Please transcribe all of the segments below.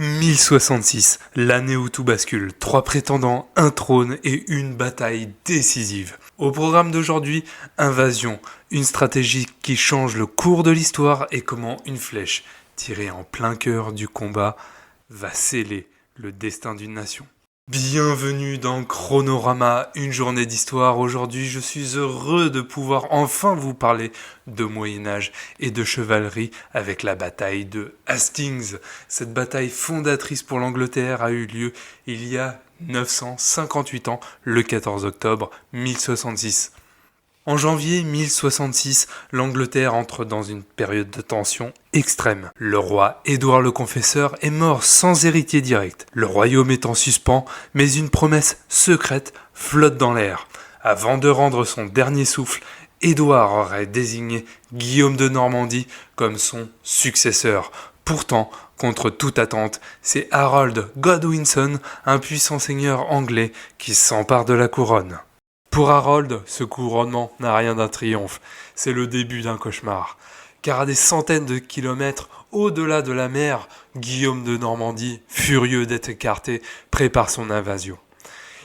1066, l'année où tout bascule, 3 prétendants, un trône et une bataille décisive. Au programme d'aujourd'hui, invasion, une stratégie qui change le cours de l'histoire et comment une flèche, tirée en plein cœur du combat, va sceller le destin d'une nation. Bienvenue dans Chronorama, une journée d'histoire. Aujourd'hui, je suis heureux de pouvoir enfin vous parler de Moyen-Âge et de chevalerie avec la bataille de Hastings. Cette bataille fondatrice pour l'Angleterre a eu lieu il y a 958 ans, le 14 octobre 1066. En janvier 1066, l'Angleterre entre dans une période de tension extrême. Le roi Édouard le Confesseur est mort sans héritier direct. Le royaume est en suspens, mais une promesse secrète flotte dans l'air. Avant de rendre son dernier souffle, Édouard aurait désigné Guillaume de Normandie comme son successeur. Pourtant, contre toute attente, c'est Harold Godwinson, un puissant seigneur anglais, qui s'empare de la couronne. Pour Harold, ce couronnement n'a rien d'un triomphe, c'est le début d'un cauchemar. Car à des centaines de kilomètres au-delà de la mer, Guillaume de Normandie, furieux d'être écarté, prépare son invasion.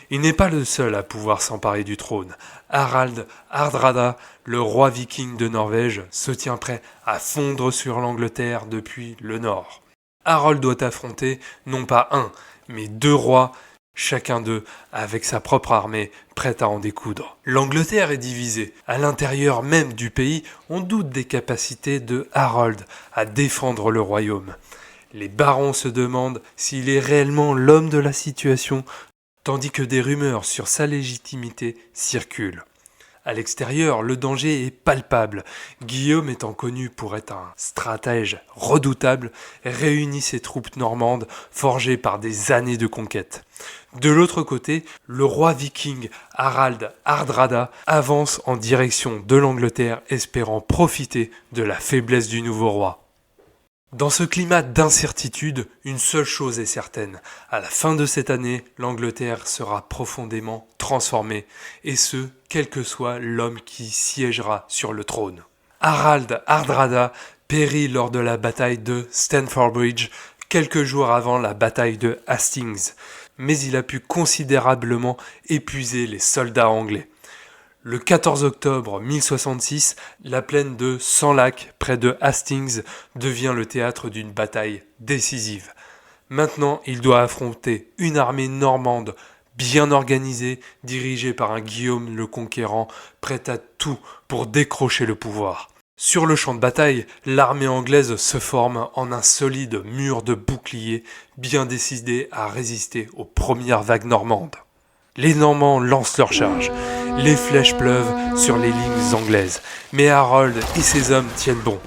Il n'est pas le seul à pouvoir s'emparer du trône. Harald Hardrada, le roi viking de Norvège, se tient prêt à fondre sur l'Angleterre depuis le nord. Harold doit affronter non pas un, mais deux rois, chacun d'eux avec sa propre armée prête à en découdre. L'Angleterre est divisée. À l'intérieur même du pays, on doute des capacités de Harold à défendre le royaume. Les barons se demandent s'il est réellement l'homme de la situation, tandis que des rumeurs sur sa légitimité circulent. À l'extérieur, le danger est palpable. Guillaume, étant connu pour être un stratège redoutable, réunit ses troupes normandes forgées par des années de conquête. De l'autre côté, le roi viking Harald Hardrada avance en direction de l'Angleterre, espérant profiter de la faiblesse du nouveau roi. Dans ce climat d'incertitude, une seule chose est certaine. À la fin de cette année, l'Angleterre sera profondément transformée, et ce, quel que soit l'homme qui siégera sur le trône. Harald Hardrada périt lors de la bataille de Stamford Bridge, quelques jours avant la bataille de Hastings, mais il a pu considérablement épuiser les soldats anglais. Le 14 octobre 1066, la plaine de Senlac, près de Hastings, devient le théâtre d'une bataille décisive. Maintenant, il doit affronter une armée normande bien organisée, dirigée par un Guillaume le Conquérant, prêt à tout pour décrocher le pouvoir. Sur le champ de bataille, l'armée anglaise se forme en un solide mur de boucliers, bien décidé à résister aux premières vagues normandes. Les Normands lancent leur charge. Les flèches pleuvent sur les lignes anglaises. Mais Harold et ses hommes tiennent bon.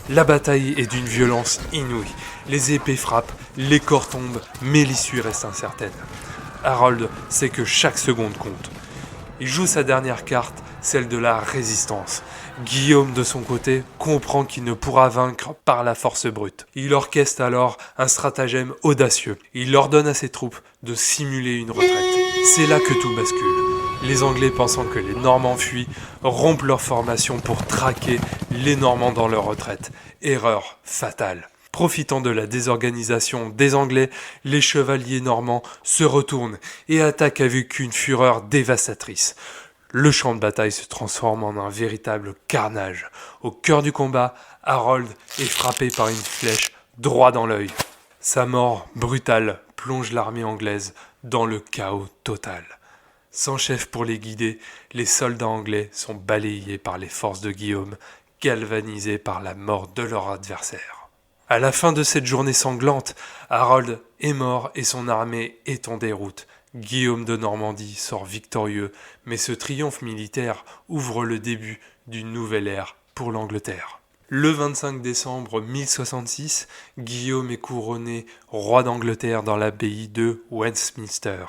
La bataille est d'une violence inouïe. Les épées frappent, les corps tombent, mais l'issue reste incertaine. Harold sait que chaque seconde compte. Il joue sa dernière carte, celle de la résistance. Guillaume, de son côté, comprend qu'il ne pourra vaincre par la force brute. Il orchestre alors un stratagème audacieux. Il ordonne à ses troupes de simuler une retraite. C'est là que tout bascule. Les Anglais, pensant que les Normands fuient, rompent leur formation pour traquer les Normands dans leur retraite. Erreur fatale. Profitant de la désorganisation des Anglais, les chevaliers normands se retournent et attaquent avec une fureur dévastatrice. Le champ de bataille se transforme en un véritable carnage. Au cœur du combat, Harold est frappé par une flèche droit dans l'œil. Sa mort brutale plonge l'armée anglaise dans le chaos total. Sans chef pour les guider, les soldats anglais sont balayés par les forces de Guillaume, galvanisés par la mort de leur adversaire. À la fin de cette journée sanglante, Harold est mort et son armée est en déroute. Guillaume de Normandie sort victorieux, mais ce triomphe militaire ouvre le début d'une nouvelle ère pour l'Angleterre. Le 25 décembre 1066, Guillaume est couronné roi d'Angleterre dans l'abbaye de Westminster.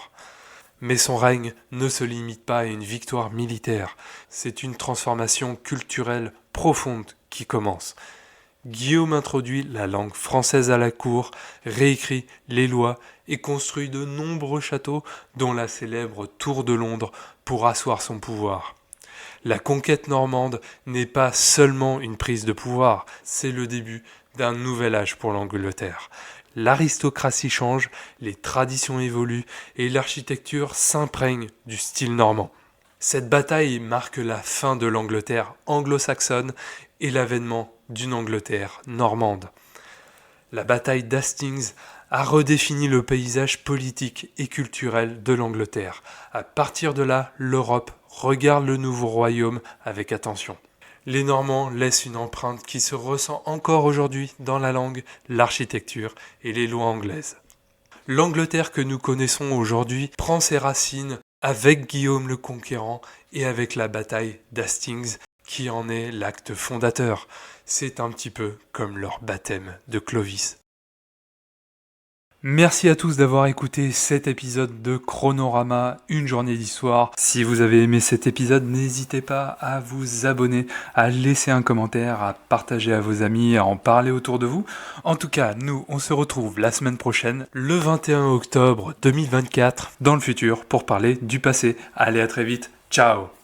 Mais son règne ne se limite pas à une victoire militaire, c'est une transformation culturelle profonde qui commence. Guillaume introduit la langue française à la cour, réécrit les lois et construit de nombreux châteaux, dont la célèbre Tour de Londres, pour asseoir son pouvoir. La conquête normande n'est pas seulement une prise de pouvoir, c'est le début d'un nouvel âge pour l'Angleterre. l'aristocratie change, les traditions évoluent et l'architecture s'imprègne du style normand. Cette bataille marque la fin de l'Angleterre anglo-saxonne et l'avènement d'une Angleterre normande. La bataille d'Hastings a redéfini le paysage politique et culturel de l'Angleterre. À partir de là, l'Europe regarde le nouveau royaume avec attention. Les Normands laissent une empreinte qui se ressent encore aujourd'hui dans la langue, l'architecture et les lois anglaises. L'Angleterre que nous connaissons aujourd'hui prend ses racines avec Guillaume le Conquérant et avec la bataille d'Hastings qui en est l'acte fondateur. C'est un petit peu comme leur baptême de Clovis. Merci à tous d'avoir écouté cet épisode de Chronorama, une journée d'histoire. Si vous avez aimé cet épisode, n'hésitez pas à vous abonner, à laisser un commentaire, à partager à vos amis, à en parler autour de vous. En tout cas, nous, on se retrouve la semaine prochaine, le 21 octobre 2024, dans le futur, pour parler du passé. Allez, à très vite. Ciao!